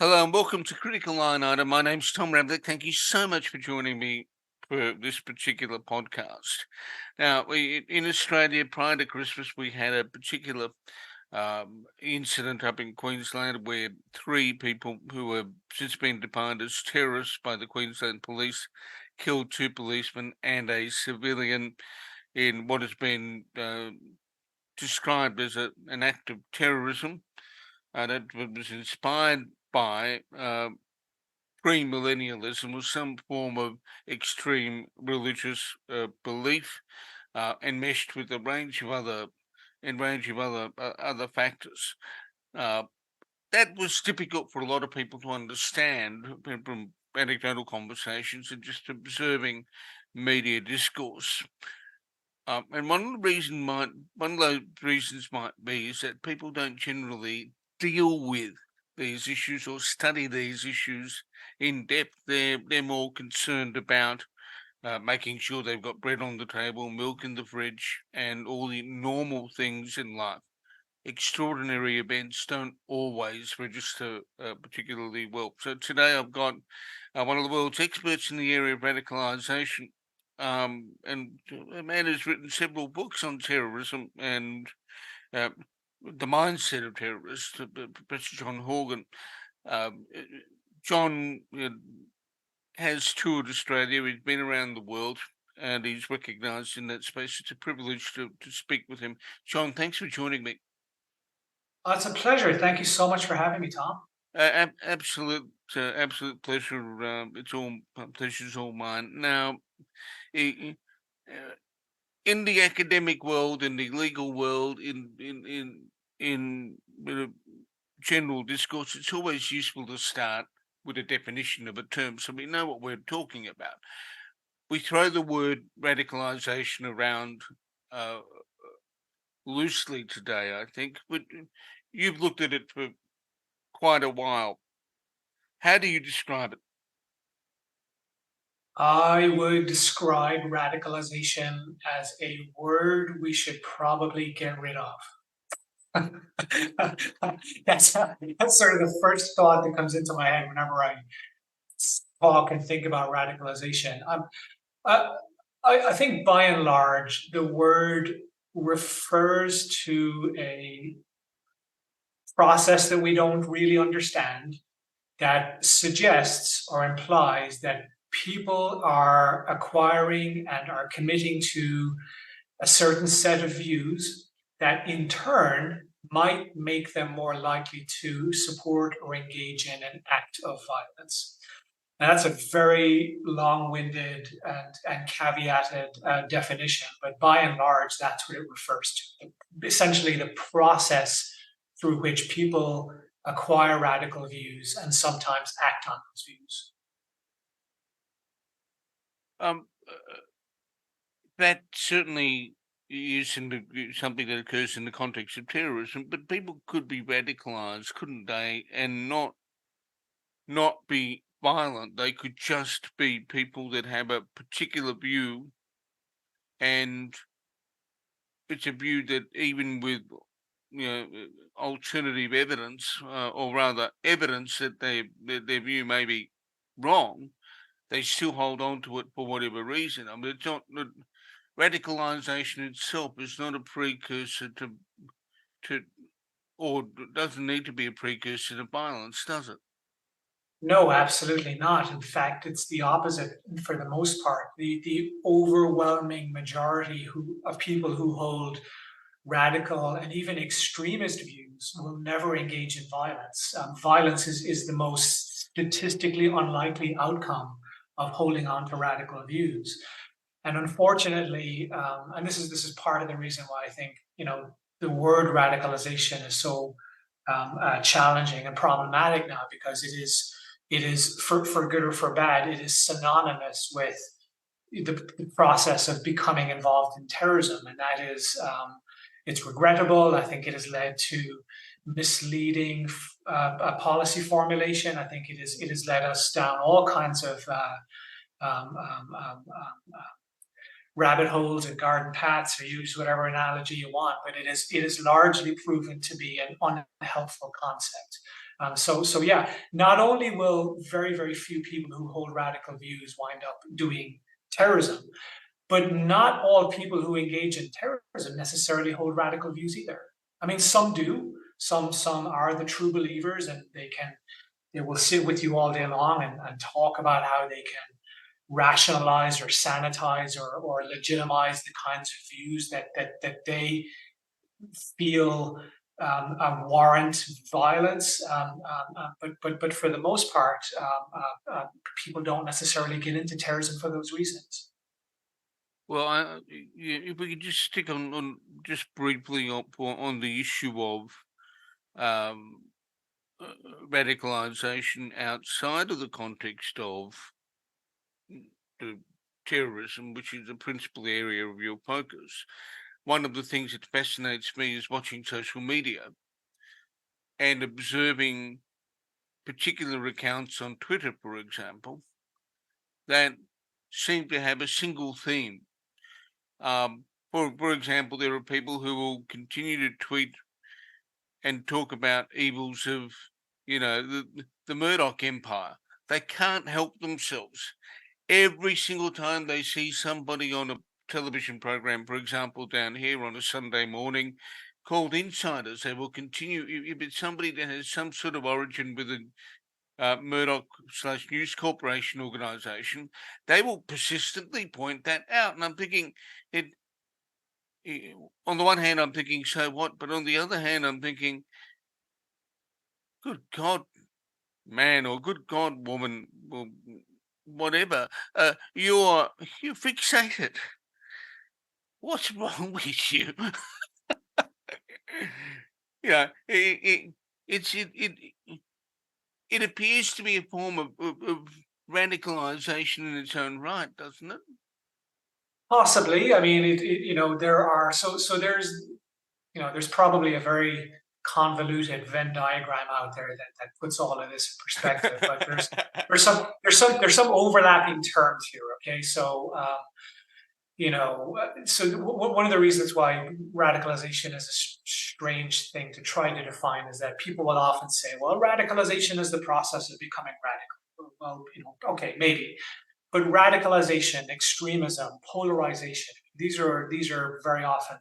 Hello and welcome to Critical Line Item. My name's Tom Ramblick. Thank you so much for joining me for this particular podcast. Now, in Australia, prior to Christmas, we had a particular incident up in Queensland where three people who have since been defined as terrorists by the Queensland Police killed two policemen and a civilian in what has been described as an act of terrorism that was inspired by premillennialism, was some form of extreme religious belief, enmeshed with a range of other factors. That was difficult for a lot of people to understand from anecdotal conversations and just observing media discourse. And one of those reasons might be is that people don't generally deal with these issues or study these issues in depth. They're more concerned about making sure they've got bread on the table, milk in the fridge, and all the normal things in life. Extraordinary events don't always register particularly well. So today I've got one of the world's experts in the area of radicalisation, and a man who's written several books on terrorism and uh, the mindset of terrorists, Professor John Horgan. John has toured Australia. He's been around the world, and he's recognised in that space. It's a privilege to speak with him. John, thanks for joining me. It's a pleasure. Thank you so much for having me, Tom. Absolute pleasure. It's all pleasure's all mine. Now, uh, in the academic world, in the legal world, in general discourse, it's always useful to start with a definition of a term so we know what we're talking about. We throw the word radicalisation around loosely today, I think, but you've looked at it for quite a while. How do you describe it? I would describe radicalization as a word we should probably get rid of. that's, that's sort of the first thought that comes into my head whenever I talk and think about radicalization. I, I think by and large, the word refers to a process that we don't really understand that suggests or implies that people are acquiring and are committing to a certain set of views that in turn might make them more likely to support or engage in an act of violence. And that's a very long-winded and caveated definition, but by and large, that's what it refers to. Essentially, the process through which people acquire radical views and sometimes act on those views. Um, that certainly is something that occurs in the context of terrorism, but people could be radicalized, couldn't they, and not be violent. They could just be people that have a particular view, and it's a view that even with alternative evidence, or rather evidence that their view may be wrong, they still hold on to it for whatever reason. I mean, it's not radicalization itself is not a precursor to or doesn't need to be a precursor to violence, does it? No, absolutely not. In fact, it's the opposite for the most part. The overwhelming majority of people who hold radical and even extremist views will never engage in violence. Violence is the most statistically unlikely outcome of holding on to radical views. And unfortunately, and this is part of the reason why I think the word radicalization is so challenging and problematic now, because it is for good or for bad, it is synonymous with the process of becoming involved in terrorism, and that is it's regrettable. I think it has led to misleading policy formulation. I think it has led us down all kinds of um, um, um, um, rabbit holes and garden paths, or use whatever analogy you want, but it is largely proven to be an unhelpful concept. So yeah, not only will very, very few people who hold radical views wind up doing terrorism, but not all people who engage in terrorism necessarily hold radical views either. I mean, some do. Some are the true believers, and they will sit with you all day long and talk about how they can rationalize or sanitize or legitimize the kinds of views that they feel warrant violence. But for the most part, people don't necessarily get into terrorism for those reasons. Well, if we could just stick on just briefly on the issue of radicalisation outside of the context of the terrorism, which is the principal area of your focus. One of the things that fascinates me is watching social media and observing particular accounts on Twitter, for example, that seem to have a single theme. For example, there are people who will continue to tweet and talk about evils of, the Murdoch empire. They can't help themselves. Every single time they see somebody on a television program, for example, down here on a Sunday morning, called insiders, they will continue. If it's somebody that has some sort of origin with a Murdoch/News Corporation organization, they will persistently point that out. And I'm thinking, on the one hand, I'm thinking, so what? But on the other hand, I'm thinking, good God, man, or good God, woman, or whatever, you're fixated. What's wrong with you? It appears to be a form of radicalisation in its own right, doesn't it? Possibly. I mean, there are there's probably a very convoluted Venn diagram out there that puts all of this in perspective. But there's some overlapping terms here. Okay, so one of the reasons why radicalization is a strange thing to try to define is that people will often say, well, radicalization is the process of becoming radical. Well, okay, maybe. But radicalization, extremism, polarization, these are very often,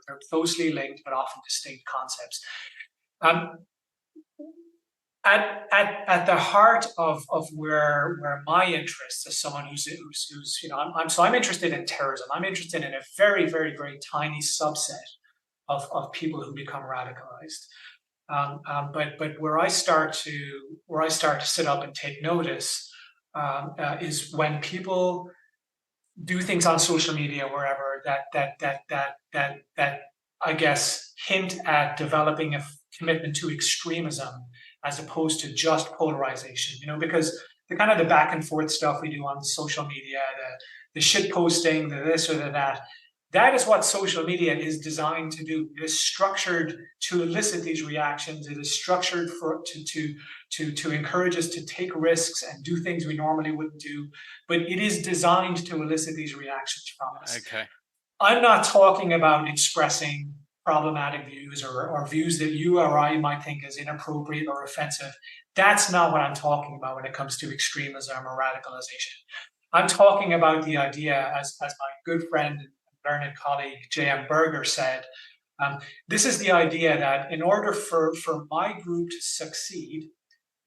they're closely linked but often distinct concepts. At the heart of where my interest as someone who's I'm interested in terrorism. I'm interested in a very, very, very tiny subset of people who become radicalized. But where I start to sit up and take notice is when people do things on social media, wherever that I guess hint at developing a commitment to extremism as opposed to just polarization. Because the kind of the back and forth stuff we do on social media, the shit posting, the this or the that. That is what social media is designed to do. It is structured to elicit these reactions. It is structured to encourage us to take risks and do things we normally wouldn't do. But it is designed to elicit these reactions from us. Okay. I'm not talking about expressing problematic views or views that you or I might think is inappropriate or offensive. That's not what I'm talking about when it comes to extremism or radicalization. I'm talking about the idea, as my good friend learned colleague J.M. Berger said, this is the idea that in order for my group to succeed,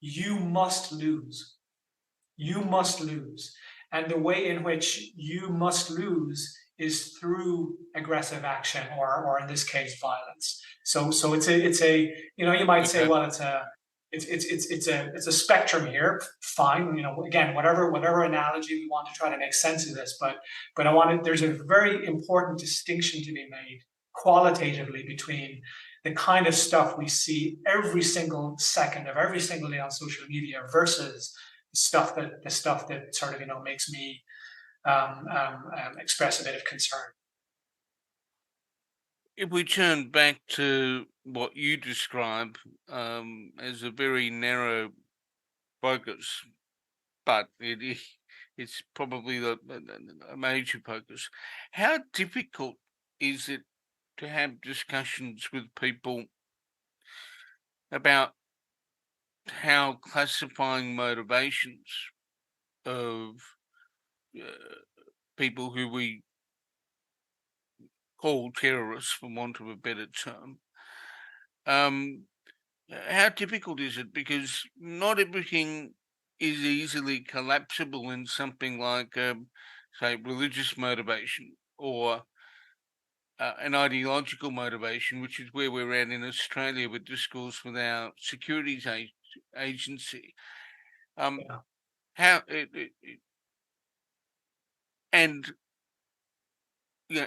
you must lose. You must lose. And the way in which you must lose is through aggressive action, or in this case, violence. So it's a you might say, well, it's a spectrum here. Fine, again, whatever analogy we want to try to make sense of this, but there's a very important distinction to be made qualitatively between the kind of stuff we see every single second of every single day on social media versus the stuff that sort of makes me express a bit of concern. If we turn back to what you describe as a very narrow focus, but it It's probably a major focus. How difficult is it to have discussions with people about how classifying motivations of people who we call terrorists, for want of a better term, um, how difficult is it? Because not everything is easily collapsible in something like, say, religious motivation or an ideological motivation, which is where we're at in Australia with discourse with our securities agency. Yeah. How and yeah,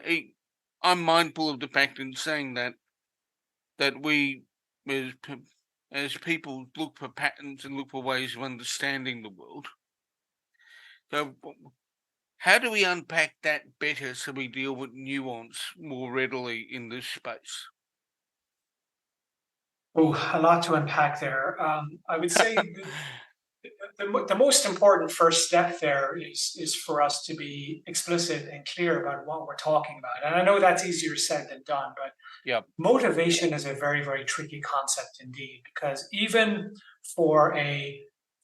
I'm mindful of the fact in saying that we as as people look for patterns and look for ways of understanding the world. So how do we unpack that better so we deal with nuance more readily in this space? Oh, a lot to unpack there. I would say the most important first step there is for us to be explicit and clear about what we're talking about. And I know that's easier said than done, but Yep. motivation is a very, very tricky concept indeed, because even for a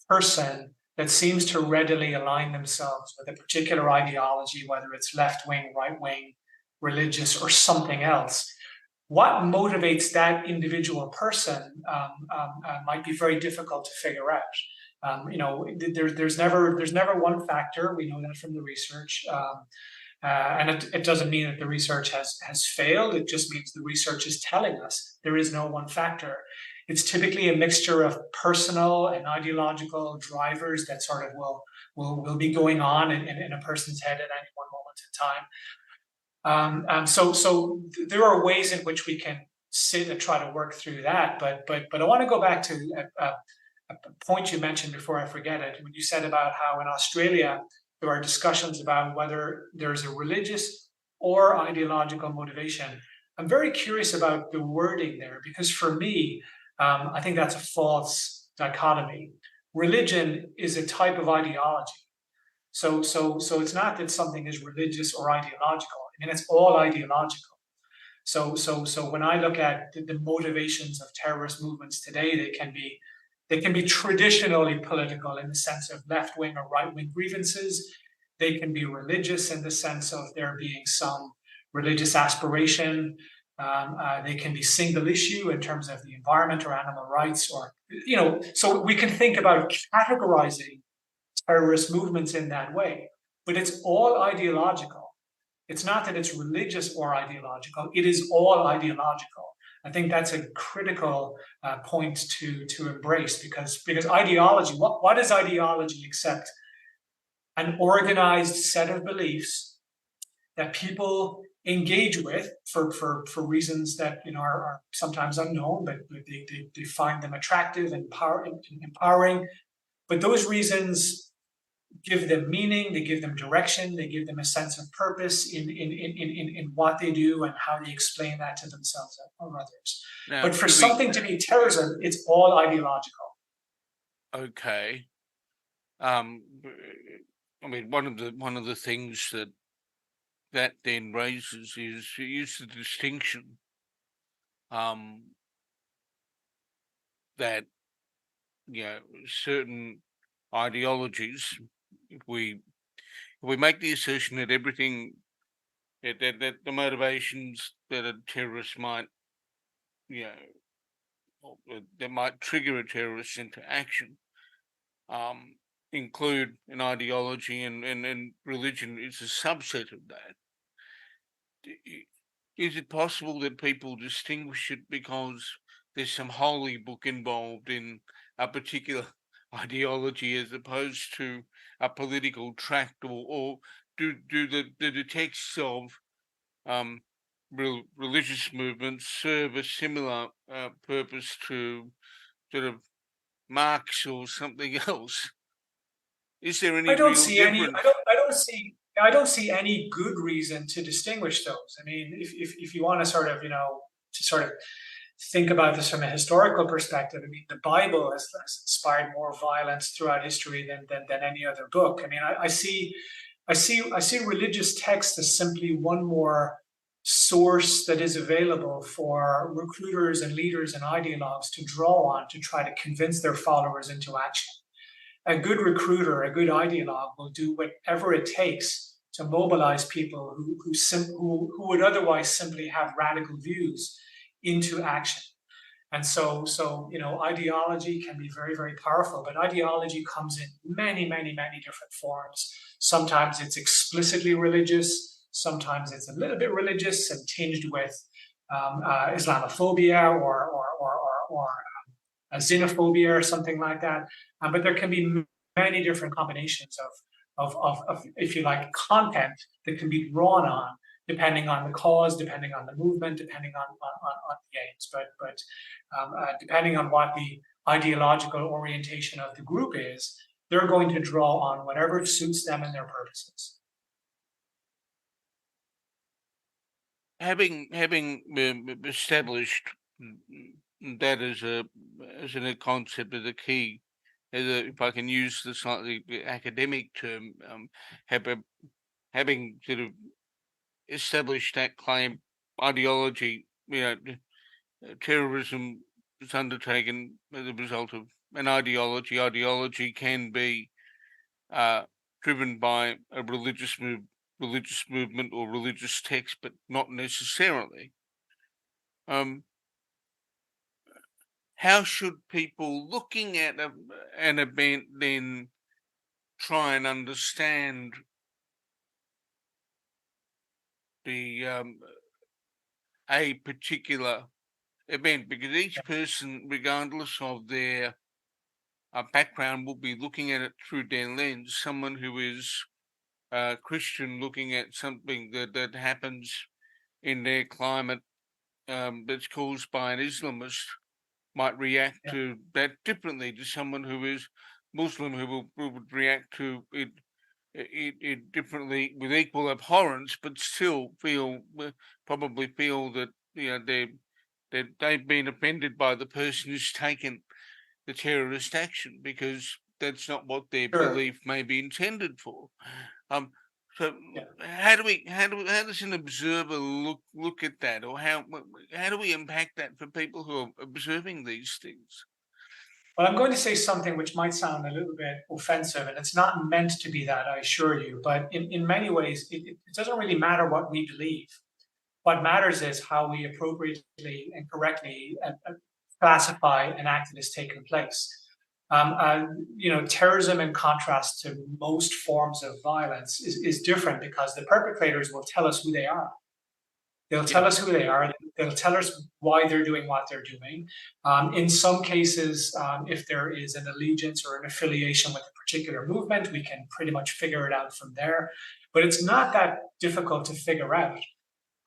person that seems to readily align themselves with a particular ideology, whether it's left wing, right wing, religious, or something else, what motivates that individual person might be very difficult to figure out. There's never one factor. We know that from the research. And it doesn't mean that the research has failed. It just means the research is telling us there is no one factor. It's typically a mixture of personal and ideological drivers that sort of will be going on in a person's head at any one moment in time. So there are ways in which we can sit and try to work through that. But I want to go back to a point you mentioned before I forget it. When you said about how in Australia there are discussions about whether there's a religious or ideological motivation. I'm very curious about the wording there because for me, I think that's a false dichotomy. Religion is a type of ideology. So it's not that something is religious or ideological. I mean, it's all ideological. So when I look at the motivations of terrorist movements today, they can be traditionally political in the sense of left wing or right wing grievances. They can be religious in the sense of there being some religious aspiration. They can be single issue in terms of the environment or animal rights, or so we can think about categorizing terrorist movements in that way. But it's all ideological. It's not that it's religious or ideological, it is all ideological. I think that's a critical point to embrace because ideology, what is ideology except an organized set of beliefs that people engage with for reasons that are sometimes unknown, but they find them attractive and empowering. But those reasons give them meaning, they give them direction, they give them a sense of purpose in what they do and how they explain that to themselves or others. Now, But for something to be terrorism, it's all ideological. okay. I mean, one of the things that then raises is the distinction that certain ideologies, if we make the assertion that everything that the motivations that a terrorist might that might trigger a terrorist into action include an ideology and religion is a subset of that. Is it possible that people distinguish it because there's some holy book involved in a particular ideology as opposed to a political tract, or do the texts of religious movements serve a similar purpose to sort of Marx or something else? Is there any I don't real see any. difference? I don't see any good reason to distinguish those. I mean, if you want to sort of think about this from a historical perspective, I mean, the Bible has inspired more violence throughout history than any other book. I mean, I see religious text as simply one more source that is available for recruiters and leaders and ideologues to draw on to try to convince their followers into action. A good recruiter, a good ideologue will do whatever it takes to mobilize people who would otherwise simply have radical views into action. And so ideology can be very, very powerful, but ideology comes in many, many, many different forms. Sometimes it's explicitly religious. Sometimes it's a little bit religious and tinged with Islamophobia or xenophobia or something like that. But there can be many different combinations of, if you like, content that can be drawn on, depending on the cause, depending on the movement, depending on the aims, but depending on what the ideological orientation of the group is, they're going to draw on whatever suits them and their purposes. Having established that as a concept, as a key, if I can use the slightly academic term, having sort of established that claim, ideology, terrorism is undertaken as a result of an ideology. Ideology can be driven by a religious movement or religious text, but not necessarily. How should people looking at an event then try and understand the a particular event? Because each person, regardless of their background, will be looking at it through their lens. Someone who is Christian looking at something that happens in their climate that's caused by an Islamist might react to that differently to someone who is Muslim, who would react to it differently with equal abhorrence, but still probably feel that they've been offended by the person who's taken the terrorist action, because that's not what their belief may be intended for. So how does an observer look at that, or how do we impact that for people who are observing these things? Well, I'm going to say something which might sound a little bit offensive, and it's not meant to be that, I assure you. But in many ways, it doesn't really matter what we believe. What matters is how we appropriately and correctly classify an act that has taken place. Terrorism, in contrast to most forms of violence, is different because the perpetrators will tell us who they are. They'll tell us who they are. They'll tell us why they're doing what they're doing. In some cases, if there is an allegiance or an affiliation with a particular movement, we can pretty much figure it out from there. But it's not that difficult to figure out.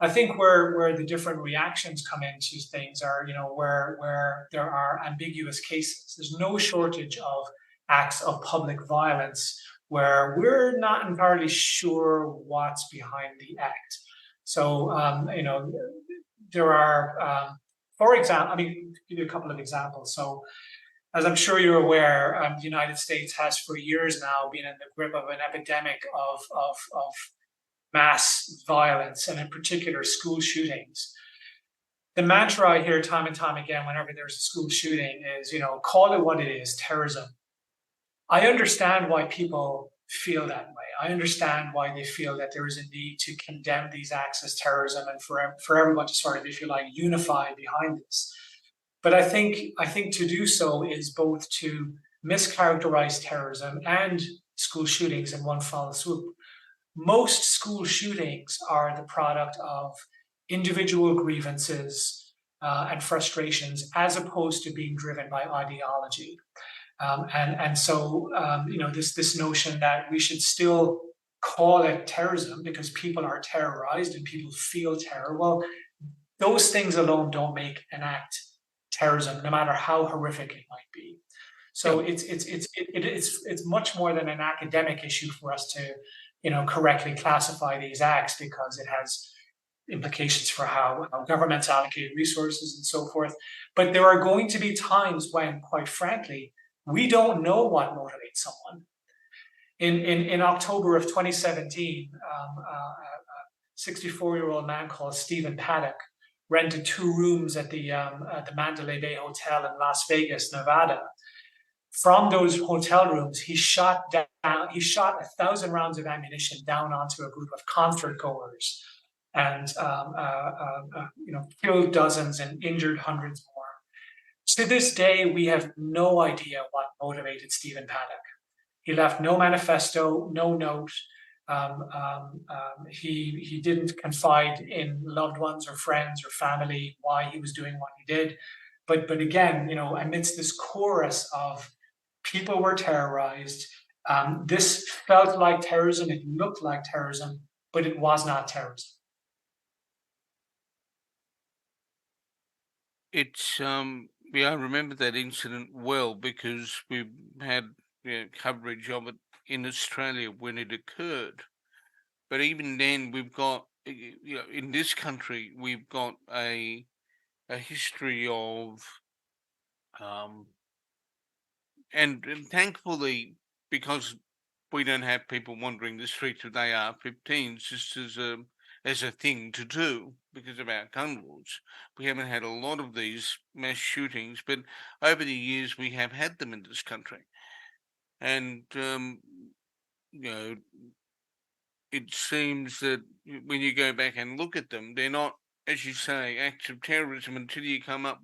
I think where the different reactions come into things are, where there are ambiguous cases. There's no shortage of acts of public violence where we're not entirely sure what's behind the act. So, there are, for example, give you a couple of examples. So, as I'm sure you're aware, the United States has for years now been in the grip of an epidemic of mass violence, and in particular school shootings. The mantra I hear time and time again whenever there's a school shooting is, call it what it is, terrorism. I understand why people feel that way. I understand why they feel that there is a need to condemn these acts as terrorism and for everyone to sort of, if you like, unify behind this. But I think to do so is both to mischaracterize terrorism and school shootings in one foul swoop. Most school shootings are the product of individual grievances and frustrations, as opposed to being driven by ideology. So this notion that we should still call it terrorism because people are terrorized and people feel terror. Well, those things alone don't make an act terrorism, no matter how horrific it might be. So it's much more than an academic issue for us to correctly classify these acts, because implications for how governments allocate resources and so forth. But there are going to be times when, quite frankly, we don't know what motivates someone. In October of 2017, a 64-year-old man called Stephen Paddock rented 2 rooms at the Mandalay Bay Hotel in Las Vegas, Nevada. From those hotel rooms, he shot 1,000 rounds of ammunition down onto a group of concert goers, and killed dozens and injured hundreds more. To this day, we have no idea what motivated Stephen Paddock. He left no manifesto, no note. He didn't confide in loved ones or friends or family why he was doing what he did. But again, amidst this chorus of people were terrorized, this felt like terrorism, it looked like terrorism, but it was not terrorism. It's I remember that incident well because we had coverage of it in Australia when it occurred. But even then, we've got in this country we've got a history of and thankfully, because we don't have people wandering the streets with AR-15s just as a thing to do because of our gun laws. We haven't had a lot of these mass shootings, but over the years we have had them in this country. And, it seems that when you go back and look at them, they're not, as you say, acts of terrorism until you come up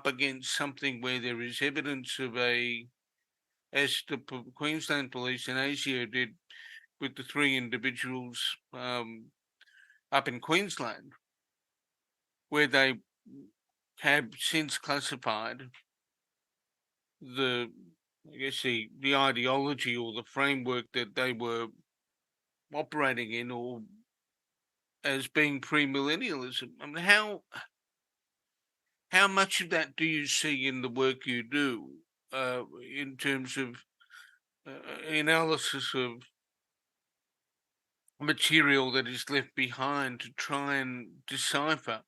against something where there is evidence of as the Queensland Police and ASIO did with the 3 individuals up in Queensland, where they have since classified the ideology or the framework that they were operating in or as being premillennialism. I mean, how much of that do you see in the work you do in terms of analysis of material that is left behind to try and decipher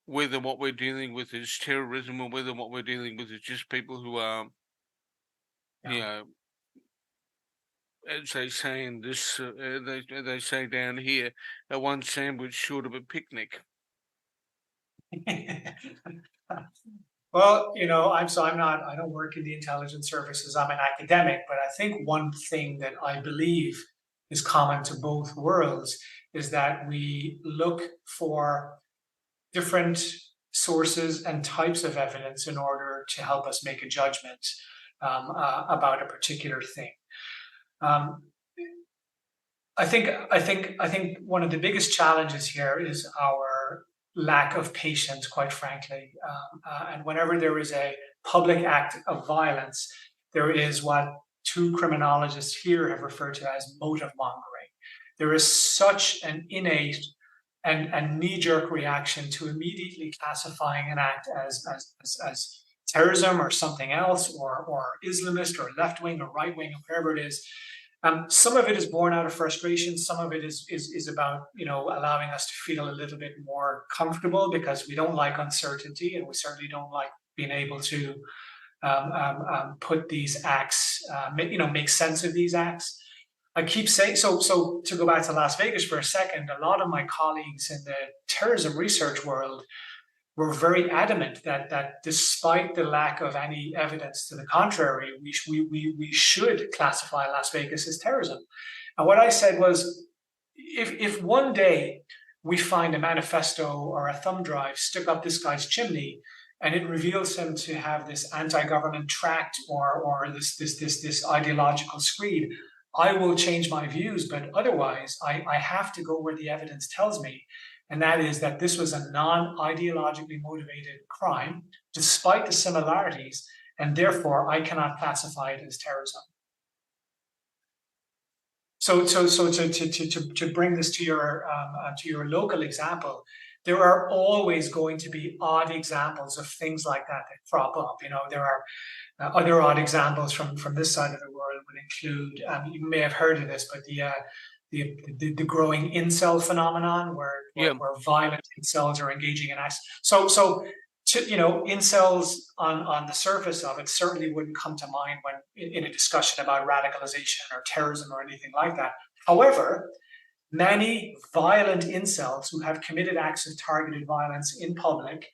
whether what we're dealing with is terrorism or whether what we're dealing with is just people who are, as they say in this, they say down here, one sandwich short of a picnic. Well, I don't work in the intelligence services. I'm an academic, but I think one thing that I believe is common to both worlds is that we look for different sources and types of evidence in order to help us make a judgment about a particular thing. I think one of the biggest challenges here is our lack of patience, quite frankly. And whenever there is a public act of violence, there is what 2 criminologists here have referred to as motive mongering. There is such an innate and knee-jerk reaction to immediately classifying an act as terrorism or something else, or Islamist or left-wing or right-wing or whatever it is. Some of it is born out of frustration. Some of it is about allowing us to feel a little bit more comfortable because we don't like uncertainty, and we certainly don't like being able to put these acts, make sense of these acts. I keep saying so. To go back to Las Vegas for a second, a lot of my colleagues in the terrorism research world were very adamant that despite the lack of any evidence to the contrary, we should classify Las Vegas as terrorism. And what I said was, if one day we find a manifesto or a thumb drive stuck up this guy's chimney, and it reveals him to have this anti-government tract or this ideological screed, I will change my views. But otherwise, I have to go where the evidence tells me. And that is that this was a non-ideologically motivated crime, despite the similarities, and therefore I cannot classify it as terrorism. So to bring this to your local example, there are always going to be odd examples of things like that crop up. There are other odd examples from this side of the world would include, you may have heard of this, but the growing incel phenomenon, where violent incels are engaging in acts. So incels on the surface of it certainly wouldn't come to mind when in a discussion about radicalization or terrorism or anything like that. However, many violent incels who have committed acts of targeted violence in public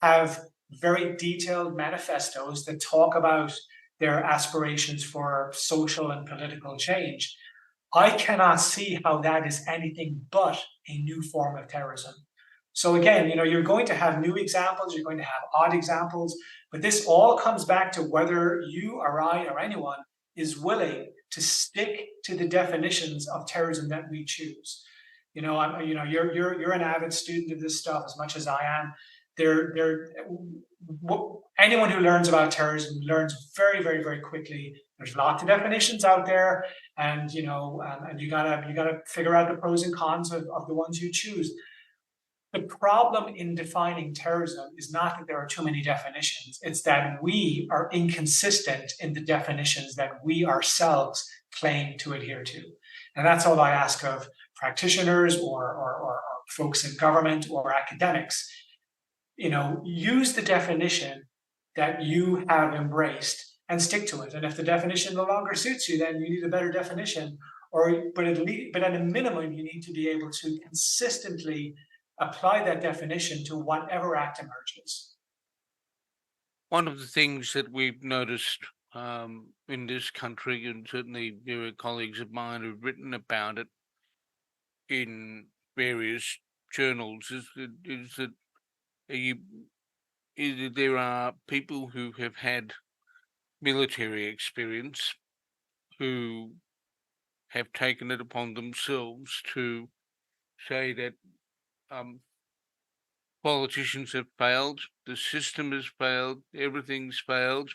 have very detailed manifestos that talk about their aspirations for social and political change. I cannot see how that is anything but a new form of terrorism. So again, you're going to have new examples, you're going to have odd examples, but this all comes back to whether you or I or anyone is willing to stick to the definitions of terrorism that we choose. You're an avid student of this stuff as much as I am. Anyone who learns about terrorism learns very, very, very quickly. There's lots of definitions out there, and you gotta figure out the pros and cons of the ones you choose. The problem in defining terrorism is not that there are too many definitions, it's that we are inconsistent in the definitions that we ourselves claim to adhere to. And that's all I ask of practitioners or folks in government or academics. Use the definition that you have embraced and stick to it. And if the definition no longer suits you, then you need a better definition. But at a minimum, you need to be able to consistently apply that definition to whatever act emerges. One of the things that we've noticed in this country, and certainly there are colleagues of mine who've written about it in various journals, is that there are people who have had military experience who have taken it upon themselves to say that politicians have failed, the system has failed, everything's failed,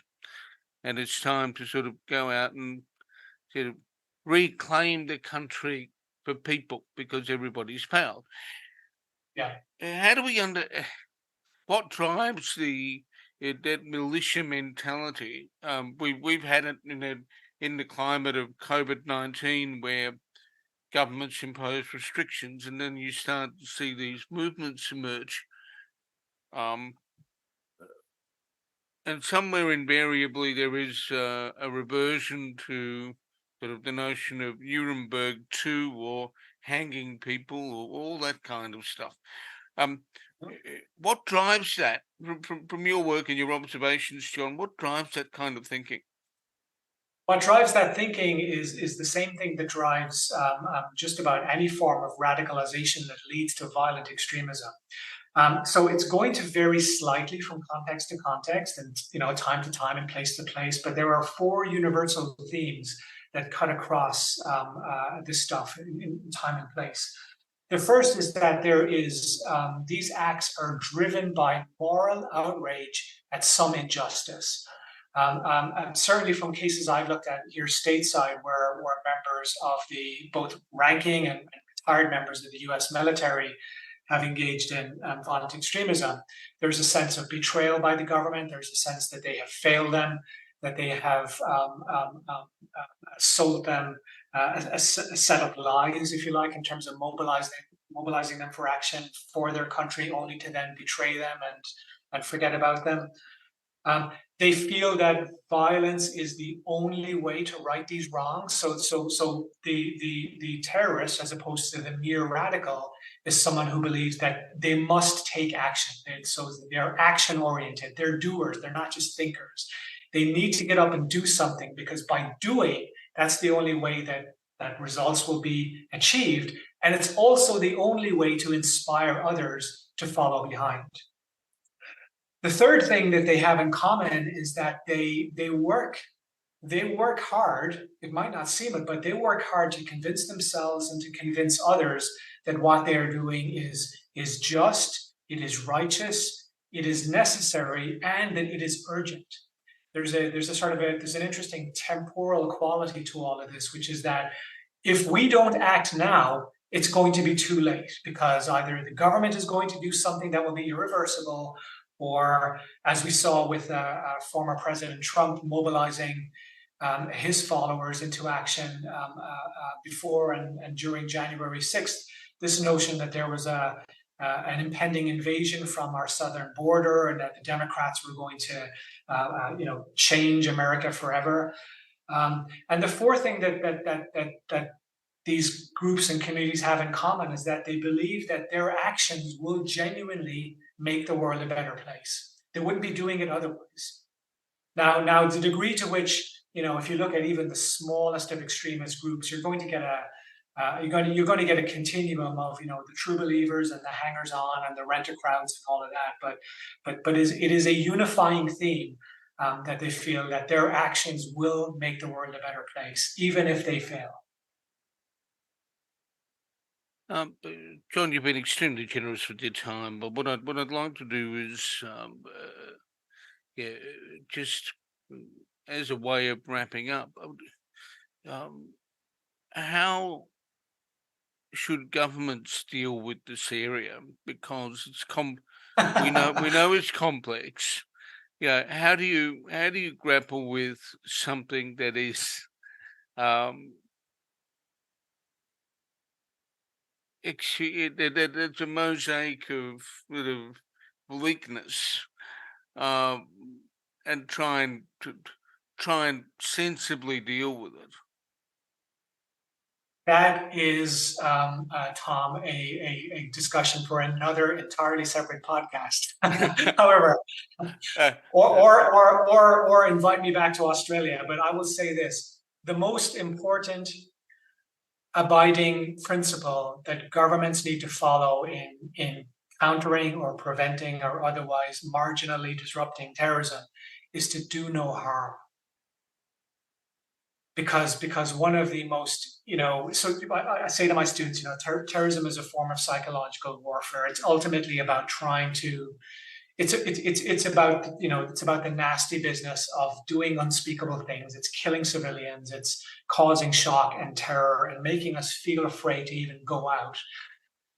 and it's time to sort of go out and sort of reclaim the country for people because everybody's failed. Yeah. How do we what drives that militia mentality? We've had it in the climate of COVID-19 where governments impose restrictions, and then you start to see these movements emerge. And somewhere invariably there is a reversion to sort of the notion of Nuremberg 2 or hanging people or all that kind of stuff. What drives that from your work and your observations, John? What drives that kind of thinking? What drives that thinking is the same thing that drives just about any form of radicalization that leads to violent extremism. So it's going to vary slightly from context to context and time to time and place to place, but there are 4 universal themes that cut across this stuff in time and place. The first is that there is these acts are driven by moral outrage at some injustice. Certainly from cases I've looked at here stateside where members of the both ranking and retired members of the US military have engaged in violent extremism, there's a sense of betrayal by the government, there's a sense that they have failed them, that they have sold them a set of lies, if you like, in terms of mobilizing them for action for their country, only to then betray them and forget about them. They feel that violence is the only way to right these wrongs. So the terrorist, as opposed to the mere radical, is someone who believes that they must take action. So they're action oriented. They're doers. They're not just thinkers. They need to get up and do something, because by doing, that's the only way that results will be achieved. And it's also the only way to inspire others to follow behind. The third thing that they have in common is that they work hard. It might not seem it, but they work hard to convince themselves and to convince others that what they are doing is just, it is righteous, it is necessary, and that it is urgent. There's an interesting temporal quality to all of this, which is that if we don't act now, it's going to be too late, because either the government is going to do something that will be irreversible, or as we saw with former President Trump mobilizing his followers into action before and during January 6th. This notion that there was an impending invasion from our southern border and that the Democrats were going to, change America forever. And the fourth thing that these groups and communities have in common is that they believe that their actions will genuinely make the world a better place. They wouldn't be doing it otherwise. Now, the degree to which, if you look at even the smallest of extremist groups, you're going to get a continuum of, the true believers and the hangers on and the rent-a-crowds and all of that. But it is a unifying theme that they feel that their actions will make the world a better place, even if they fail. John, you've been extremely generous with your time, but what I'd like to do is, just as a way of wrapping up, how should governments deal with this area? Because it's we know it's complex. Yeah, how do you grapple with something that is it's a mosaic of sort of bleakness, and try and sensibly deal with it? That is, Tom, a discussion for another entirely separate podcast. However, or invite me back to Australia. But I will say this: the most important abiding principle that governments need to follow in countering or preventing or otherwise marginally disrupting terrorism is to do no harm. Because one of the most, so I say to my students, terrorism is a form of psychological warfare. It's ultimately about trying to, it's about, it's about the nasty business of doing unspeakable things. It's killing civilians. It's causing shock and terror and making us feel afraid to even go out.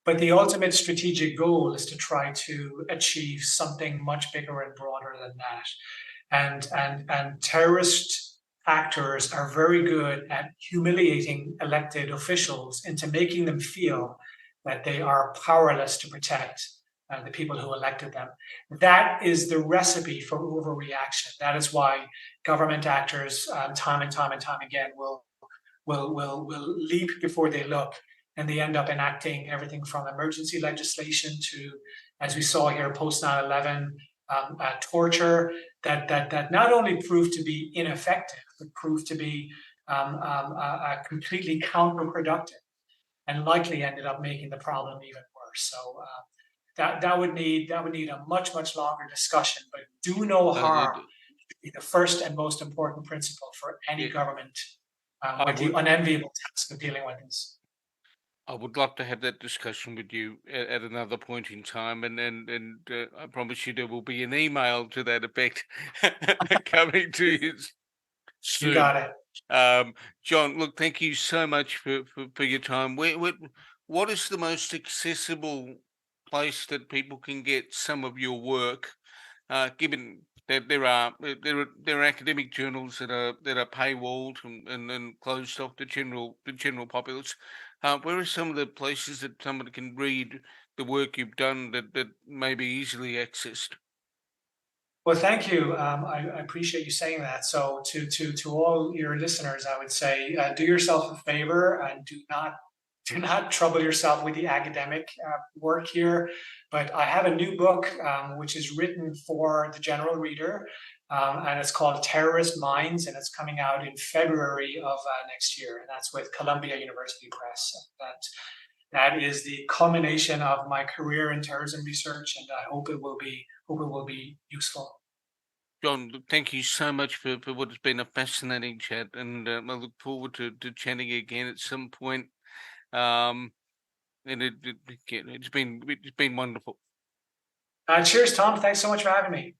But the ultimate strategic goal is to try to achieve something much bigger and broader than that. And terrorist actors are very good at humiliating elected officials into making them feel that they are powerless to protect the people who elected them. That is the recipe for overreaction. That is why government actors, time and time again, will leap before they look, and they end up enacting everything from emergency legislation to, as we saw here, post 9/11, torture that not only proved to be ineffective, but proved to be completely counterproductive, and likely ended up making the problem even worse. So that would need a much longer discussion. But do no harm would be the first and most important principle for any government with the unenviable task of dealing with this. I would love to have that discussion with you at another point in time, and I promise you there will be an email to that effect coming to you soon. You got it. John, look, thank you so much for your time. What is the most accessible place that people can get some of your work, given that there are academic journals that are paywalled and closed off the general populace? Where are some of the places that somebody can read the work you've done that may be easily accessed? Well, thank you. I appreciate you saying that. So to all your listeners, I would say, do yourself a favor and do not trouble yourself with the academic work here. But I have a new book which is written for the general reader, and it's called Terrorist Minds, and it's coming out in February of next year, and that's with Columbia University Press. That is the culmination of my career in terrorism research, and I hope it will be useful. John, thank you so much for what has been a fascinating chat, and I look forward to chatting again at some point. And it's been wonderful. Cheers, Tom. Thanks so much for having me.